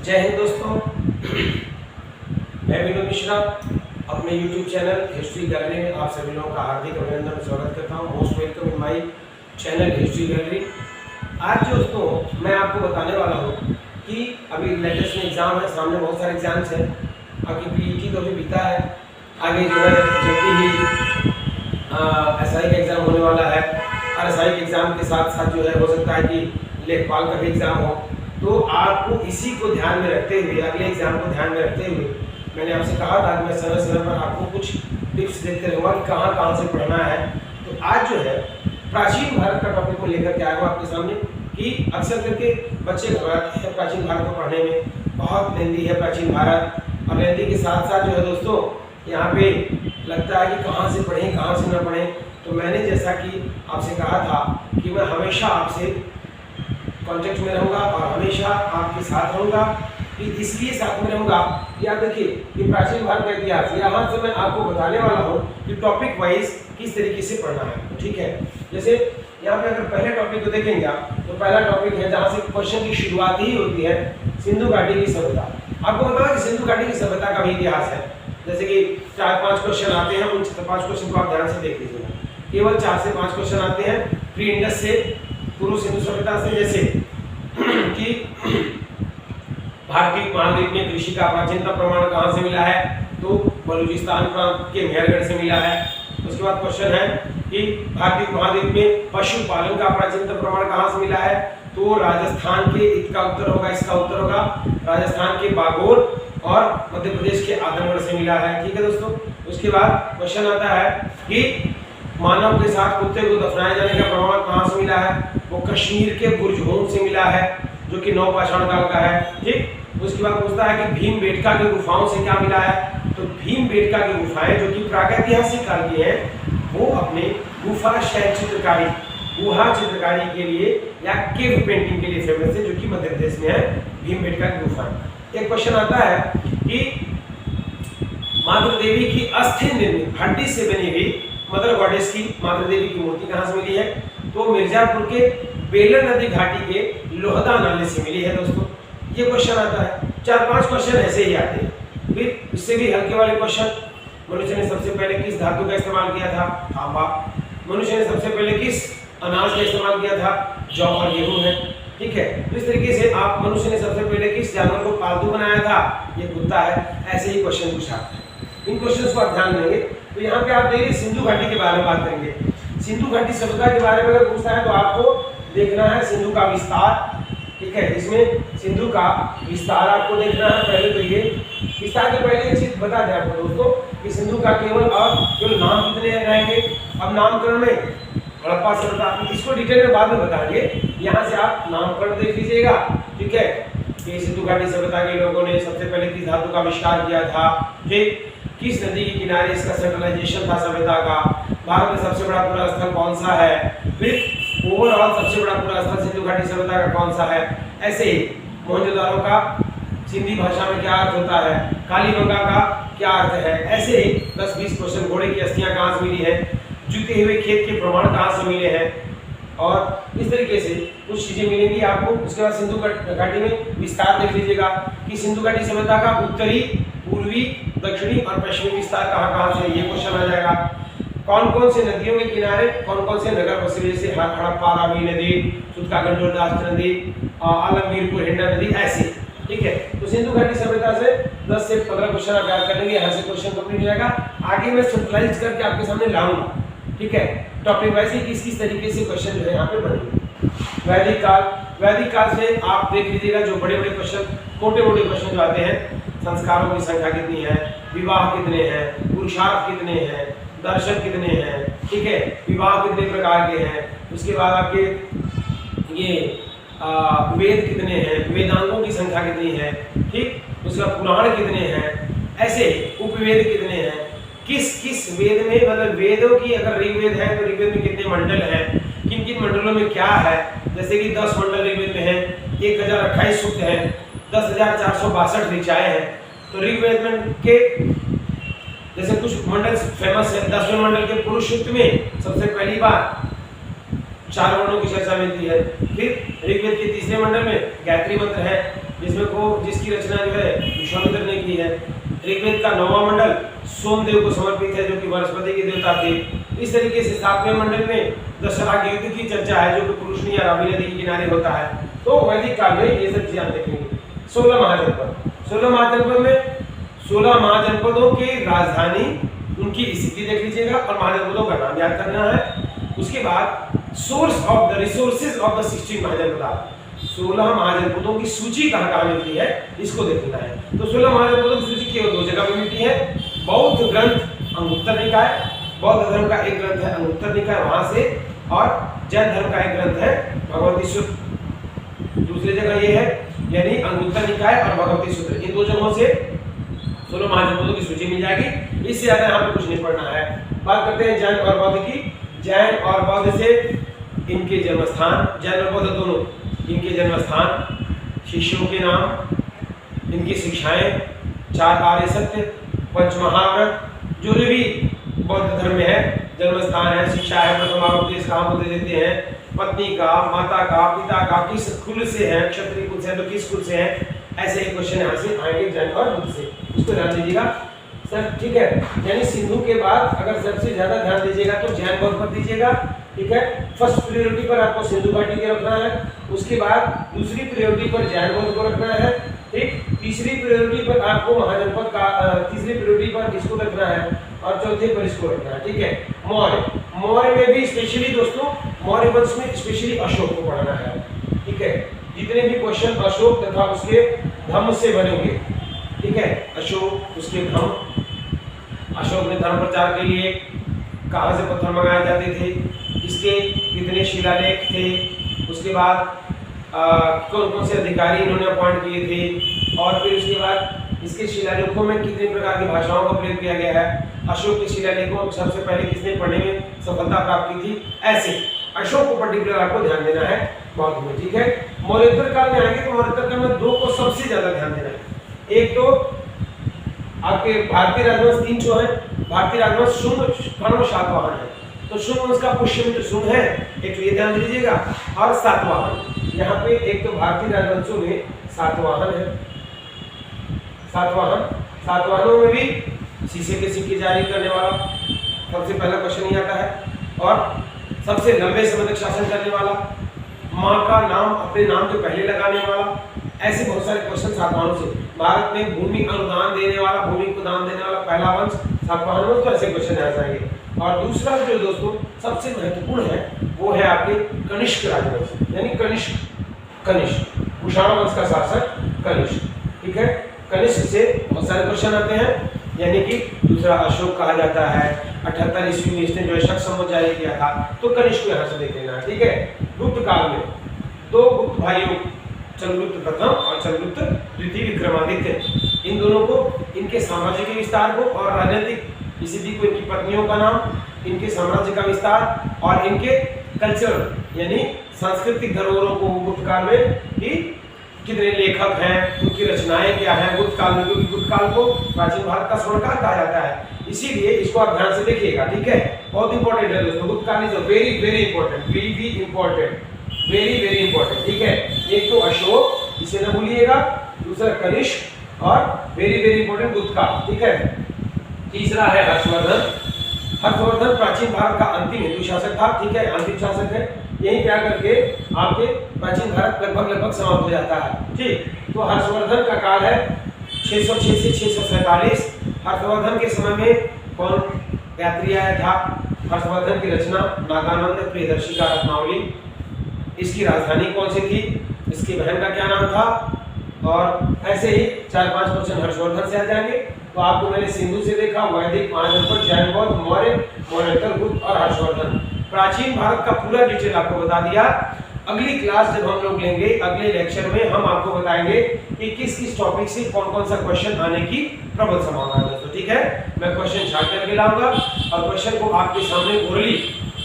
जय हिंद दोस्तों, मैं विनोद मिश्रा अपने YouTube चैनल हिस्ट्री गैलरी में आप सभी लोगों का हार्दिक अभिनंदन और स्वागत करता हूँ। Most welcome in my channel history gallery. आज दोस्तों मैं आपको बताने वाला हूँ कि अभी लेटेस्ट में एग्ज़ाम है, सामने बहुत सारे एग्जाम्स हैं। आपकी पीईटी तो अभी बीता है, आगे जो है जल्दी ही एसआई का एग्ज़ाम होने वाला है और एसआई के एग्ज़ाम के साथ साथ जो है हो सकता है कि लेखपाल का भी एग्ज़ाम हो। तो आपको इसी को ध्यान में रखते हुए, अगले एग्जाम को ध्यान में रखते हुए मैंने आपसे कहा था कि मैं समय समय पर आपको कुछ टिप्स देते रहूँगा कि कहाँ से पढ़ना है। तो आज जो है प्राचीन भारत का टॉपिक को लेकर के आया हूँ आपके सामने कि अक्सर करके बच्चे घबराते हैं प्राचीन भारत को पढ़ने में, बहुत लेंदी है प्राचीन भारत। और लेंदी के साथ साथ जो है दोस्तों यहाँ पे लगता है कि कहाँ से पढ़ें कहाँ से न पढ़ें। तो मैंने जैसा कि आपसे कहा था कि मैं हमेशा आपसे कॉन्टेक्ट में रहूँगा और हमेशा आपके साथ रहूँगा। इसलिए साथ में रहूँगा, याद रखिए कि प्राचीन भारत का इतिहास यहाँ से मैं आपको बताने वाला हूँ कि टॉपिक वाइज किस तरीके से पढ़ना है। ठीक है, जैसे यहाँ पे अगर पहले टॉपिक को देखेंगे आप तो पहला टॉपिक है जहाँ से क्वेश्चन की शुरुआत ही होती है, सिंधु घाटी की सभ्यता। आपको पता है कि सिंधु घाटी की सभ्यता का भी इतिहास है। जैसे कि 4-5 क्वेश्चन आते हैं, उन 5 क्वेश्चन को आप ध्यान से देख लीजिएगा। केवल 4 से 5 क्वेश्चन आते हैं प्री इंडस से, पूर्व सिंधु सभ्यता से। जैसे कि भारतीय महाद्वीप में कृषि का प्राचीनतम प्रमाण कहाँ से मिला है, तो बलूचिस्तान प्रांत के मेहरगढ़ से मिला है। उसके बाद क्वेश्चन है कि भारतीय महाद्वीप में पशुपालन का प्राचीनतम प्रमाण कहाँ से मिला है, तो राजस्थान के, इसका उत्तर होगा राजस्थान के बागोर और मध्य प्रदेश के आजमगढ़ से मिला है। ठीक है दोस्तों। उसके बाद क्वेश्चन आता है कि मानव के साथ कुत्ते को दफनाए जाने का प्रमाण कहाँ से मिला है, वो कश्मीर के बुरजहोम से मिला है जो कि नवपाषाण काल का है। ठीक। उसके बाद पूछता है कि भीमबेटका की गुफाओं से क्या मिला है, तो भीमबेटका की गुफाएं जो कि प्रागैतिहासिक काल की है, वो अपने गुफा शैल चित्रकारी, गुहा चित्रकारी के लिए या केव पेंटिंग के लिए फेमस है, जो कि मध्य प्रदेश में है भीमबेटका की गुफाएं। एक क्वेश्चन आता है कि मातृ देवी की अस्थि निर्मित हड्डी से बनी हुई मदर गॉडेस की, मातृ देवी की मूर्ति कहाँ से मिली है, तो मिर्जापुर के बेलर नदी घाटी के लोहदा नाले से मिली है दोस्तों। ये क्वेश्चन आता है। 4-5 क्वेश्चन ऐसे ही आते हैं। फिर इससे भी हल्के वाले क्वेश्चन, मनुष्य ने सबसे पहले किस धातु का इस्तेमाल किया था, तांबा। मनुष्य ने सबसे पहले किस अनाज का इस्तेमाल किया था, जौ और गेहूं है। ठीक है। तो इस तरीके से आप मनुष्य ने सबसे पहले किस जानवर को पालतू बनाया था, ये कुत्ता है। ऐसे ही क्वेश्चन पूछा है। इन क्वेश्चन को आप ध्यान देंगे तो यहाँ पे आप देखिए सिंधु घाटी के बारे में बात करेंगे। सिंधु घाटी सभ्यता के बारे में अगर पूछता है तो आपको देखना है सिंधु का विस्तार। ठीक है, इसमें सिंधु का विस्तार आपको देखना है। पहले तो ये विस्तार के पहले एक चीज बता दें आपको दोस्तों कि सिंधु का केवल नाम कितने रहेंगे। अब नामकरण में हड़प्पा सभ्यता, इसको डिटेल में बाद में बताएंगे। यहाँ से आप नामकरण देख लीजिएगा। ठीक है, कि सिंधु घाटी सभ्यता के लोगों ने सबसे पहले किस धातु का आविष्कार किया था, ठीक, किस नदी के किनारे इसका सेंट्रलाइजेशन था सभ्यता का, भारत में सबसे बड़ा पूरा स्थल कौन सा है, फिर ओवरऑल सबसे बड़ा पूरा स्थल सिंधु घाटी सभ्यता का कौन सा है। ऐसे ही मोहनजोदारो का सिंधी भाषा में क्या अर्थ होता है, कालीबंगा का क्या अर्थ है। ऐसे ही 10-20 क्वेश्चन, घोड़े की अस्थियां कहाँ से मिली है, जुते हुए खेत के प्रमाण कहाँ से मिले हैं, और इस तरीके से कुछ चीजें मिलेंगी आपको। उसके बाद सिंधु घाटी में विस्तार देख लीजिएगा कि सिंधु घाटी सभ्यता का उत्तरी, पूर्वी, दक्षिणी और पश्चिमी विस्तार कहाँ से, ये क्वेश्चन आ जाएगा। कौन कौन से नदियों के किनारे कौन कौन से नगर बसे, जैसे हड़प्पा रावी नदी, सुतका गंडोलदास नदी, आलमगीरपुर हिंडा नदी, ऐसे। ठीक है, तो सिंधु घाटी सभ्यता से 10 से 15 क्वेश्चन आप याद कर लेंगे। यहाँ से क्वेश्चन कंप्लीट हो जाएगा। आगे मैं सेंट्रलाइज करके आपके सामने लाऊंगा। ठीक है, टॉपिक वाइज ही किस तरीके से क्वेश्चन जो है यहाँ पे बनेंगे। वैदिक काल से आप देख लीजिएगा जो बड़े क्वेश्चन, मोटे क्वेश्चन जो आते हैं, संस्कारों की संख्या कितनी है, विवाह कितने हैं, पुरुषार्थ कितने हैं, दर्शन कितने हैं। ठीक है, विवाह कितने प्रकार के हैं। उसके बाद आपके ये वेद कितने हैं, वेदांगों की संख्या कितनी है। ठीक, उसके बाद पुराण कितने हैं, ऐसे उपवेद कितने हैं, किस वेद में, मतलब वेदों की अगर ऋग्वेद है तो ऋग्वेद में कितने मंडल हैं, किन किन मंडलों में क्या है। जैसे कि 10 मंडल ऋग्वेद में हैं, 1028 सूक्त हैं, 10,462 ऋचाएं हैं। तो ऋग्वेद में के जैसे कुछ मंडल फेमस है। 10वें मंडल के पुरुष सूक्त में सबसे पहली बार 4 वर्णों की चर्चा मिलती है। फिर ऋग्वेद के 3रे मंडल में गायत्री मंत्र है। जिसकी रचना जो है विश्वामित्र ने की है। ऋग्वेद का 9वां मंडल सोमदेव को समर्पित है, जो कि वनस्पति के देवता थे। इस तरीके से 7वें मंडल में दशरथ युद्ध की चर्चा है, जो कि पुरुषनी या रावी नदी के किनारे होता है। तो वैदिक काल में ये सब चीजें आप देखेंगे। 16 महाजनपद में 16 महाजनपदों की राजधानी, उनकी स्थिति देख लीजिएगा और महाजनपदों का नाम याद करना है। उसके बाद source of the resources of the 16 महाजनपद, 16 महाजनपदों की सूची कहाँ मिलती है इसको देखना है। तो 16 महाजनपदों की सूची केवल 2 जगह पर मिलती है। बौद्ध ग्रंथ अंगुत्तर निकाय, बौद्ध धर्म का एक ग्रंथ है अंगुत्तर निकाय वहां से, और जैन धर्म का एक ग्रंथ है भगवती सूत्र, दूसरी जगह ये है, यानी अंगुत्तर निकाय और भगवती सूत्र, इन 2 जगहों से 16 महाजनपदों की सूची मिल जाएगी। इससे ज्यादा यहाँ पे कुछ नहीं पढ़ना है। बात करते हैं जैन और बौद्ध की। जैन और बौद्ध से इनके जन्मस्थान, जैन और बौद्ध दोनों, इनके जन्मस्थान, शिष्यों के नाम, इनकी शिक्षाएं, 4 आर्य सत्य, पंचमहाव्रत, जो भी बौद्ध धर्म में है, जन्मस्थान है, शिक्षा है, प्रथमावपदेश कहाँ होते देते हैं, पत्नी का, माता का, पिता का, किस कुल से है, क्षत्रिय कुल से है तो किस कुल से है, ऐसे एक क्वेश्चन यहाँ से आएंगे जैन और बुद्ध से, इसको ध्यान दीजिएगा सर। ठीक है, यानी सिंधु के बाद अगर सबसे ज्यादा ध्यान दीजिएगा तो जैन बौद्ध पर दीजिएगा। ठीक है, फर्स्ट प्रायोरिटी पर आपको सिंधु घाटी के रखना है, उसके बाद दूसरी प्रायोरिटी पर जैन बौद्ध को रखना है। ठीक, तीसरी प्रायोरिटी पर आपको महाजनपद का, तीसरी प्रायोरिटी पर इसको रखना है और चौथे पर इसको रखना है। ठीक है, मौर्य में भी स्पेशली दोस्तों, मौर्य वंश में स्पेशली अशोक को पढ़ना है। ठीक है, जितने भी क्वेश्चन अशोक तथा उसके धम्म से बनेंगे, ठीक है, अशोक उसके धम्म, अशोक ने धर्म प्रचार के लिए कहाँ से पत्थर मंगाए जाते थे, इसके कितने शिलालेख थे, उसके बाद कौन कौन से अधिकारी इन्होंने अपॉइंट किए थे, और फिर उसके बाद इसके शिलालेखों में कितने प्रकार की भाषाओं का प्रयोग किया गया है, अशोक के शिलालेखों सबसे पहले किसने पढ़ने में सफलता प्राप्त की थी, ऐसे अशोक को पर्टिकुलर आपको ध्यान देना है बौद्ध में। ठीक है, मौर्योत्तर काल में आएंगे तो मौर्योत्तर काल में 2 को सबसे ज्यादा ध्यान देना है। एक तो आपके भारतीय राजवंश 3 जो है, भारतीय राजवंश शुंग, कर्ण, सातवाहन है। तो शुंग वंश का पुष्यमित्र शुंग है, एक तो ये ध्यान दीजिएगा, और सातवाहन, यहाँ पे एक तो भारतीय राजवंशों में सातवाहन है, सातवाहनों में भी शीशे के सिक्के जारी करने वाला सबसे पहला क्वेश्चन ही आता है, और सबसे लंबे समय तक शासन करने वाला, माँ का नाम अपने नाम के पहले लगाने वाला, ऐसे बहुत सारे क्वेश्चन सातवाहनों से। भारत में भूमि अनुदान देने वाला, भूमि को दान देने वाला पहला वंश सातवाहन वंश, तो ऐसे क्वेश्चन आ जाएंगे। और दूसरा जो दोस्तों सबसे महत्वपूर्ण है वो है आपके कनिष्क राजवंश, यानी कनिष्क कुषाण वंश का शासक कनिष्क। ठीक है, कनिष्क से बहुत सारे क्वेश्चन आते हैं, यानी कि दूसरा अशोक कहा जाता है, 78 ईस्वी में इसने जो है शक संवत जारी किया था, तो कनिष्क को यहाँ से देख लेना है। ठीक है, गुप्त काल में 2 गुप्त भाइयों, चंद्रगुप्त प्रथम और चंद्रगुप्त द्वितीय विक्रमादित्य, इन दोनों को, इनके साम्राज्य के विस्तार को और राजनीतिक स्थिति को, इनकी पत्नियों का नाम, इनके साम्राज्य का विस्तार और इनके कल्चर यानी सांस्कृतिक धरोहरों को गुप्त काल में ही कितने लेखक हैं, उनकी रचनाएं क्या हैं गुप्त काल में, क्योंकि गुप्त काल को प्राचीन भारत का स्वर्णकाल कहा जाता है, इसीलिए इसको आप ध्यान से देखिएगा। ठीक है, बहुत इंपॉर्टेंट है दोस्तों, गुप्त काल is very very important, very very important. ठीक है, एक तो अशोक, इसे न भूलिएगा, दूसरा कनिष्क और वेरी वेरी इंपॉर्टेंट गुप्त काल। ठीक है, तीसरा है हर्षवर्धन। हर्षवर्धन प्राचीन भारत का अंतिम हिंदू शासक था। ठीक है, अंतिम शासक है, यही क्या करके आपके प्राचीन भारत लगभग समाप्त हो जाता है। ठीक, तो हर्षवर्धन का काल है 606 से 647। हर्षवर्धन के समय में कौन यात्री आया था? हर्षवर्धन की रचना नागानंद प्रियदर्शी का रत्नावली। इसकी राजधानी कौन सी थी? इसकी बहन का क्या नाम था? और ऐसे ही 4-5 क्वेश्चन हर्षवर्धन से आ जाएंगे। तो आपको मैंने सिंधु से देखा, वैदिक, महाजनपद, जैन बौद्ध, मौर्य, मौर्योत्तर, गुप्त और हर्षवर्धन। प्राचीन भारत का पूरा डिटेल आपको बता दिया। अगली क्लास जब हम लोग लेंगे, अगले लेक्चर में हम आपको बताएंगे कि किस किस टॉपिक से कौन कौन सा क्वेश्चन आने की प्रबल संभावना है दोस्तों। ठीक है, मैं क्वेश्चन छाट करके लाऊंगा और क्वेश्चन को आपके सामने ओरली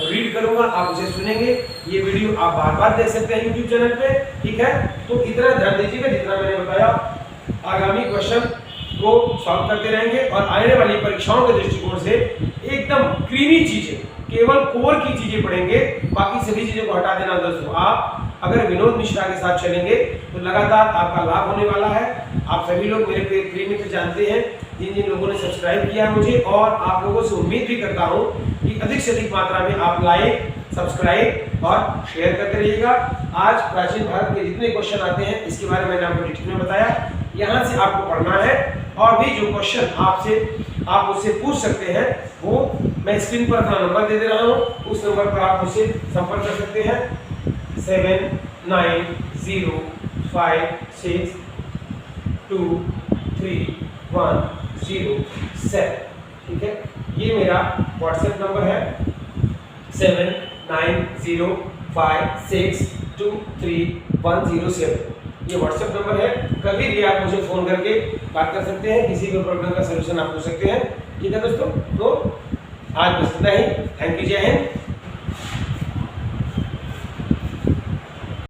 रीड करूंगा, आप उसे सुनेंगे। ये वीडियो आप बार बार देख सकते हैं यूट्यूब चैनल पे। ठीक है, तो इतना ध्यान दीजिएगा जितना मैंने बताया। आगामी क्वेश्चन को सॉल्व करते रहेंगे और आने वाली परीक्षाओं के दृष्टिकोण से एकदम क्रीमी चीजें, केवल कोर की चीजें पढ़ेंगे, बाकी सभी चीजों को हटा देना दोस्तों। आप अगर विनोद मिश्रा के साथ चलेंगे तो लगातार आपका लाभ होने वाला है। आप सभी लोग मेरे प्रिय मित्र जानते हैं, जिन जिन लोगों ने सब्सक्राइब किया मुझे, और आप लोगों से उम्मीद भी करता हूं कि अधिक से अधिक मात्रा में आप लाइक, सब्सक्राइब और शेयर करते रहिएगा। आज प्राचीन भारत के जितने क्वेश्चन आते हैं इसके बारे में मैंने आपको डिटेल में बताया। यहाँ से आपको पढ़ना है और भी जो क्वेश्चन आप मुझसे पूछ सकते हैं वो मैं स्क्रीन पर अपना नंबर दे रहा हूँ, उस नंबर पर आप मुझसे संपर्क कर सकते हैं 7905623107। ठीक है, ये मेरा व्हाट्सएप नंबर है 7905623107। ये व्हाट्सएप नंबर है, कभी भी आप मुझे फोन करके बात कर सकते हैं, किसी भी प्रॉब्लम का सलूशन आप पूछ सकते हैं। ठीक है दोस्तों, तो आज बस इतना ही। थैंक यू, जय हिंद।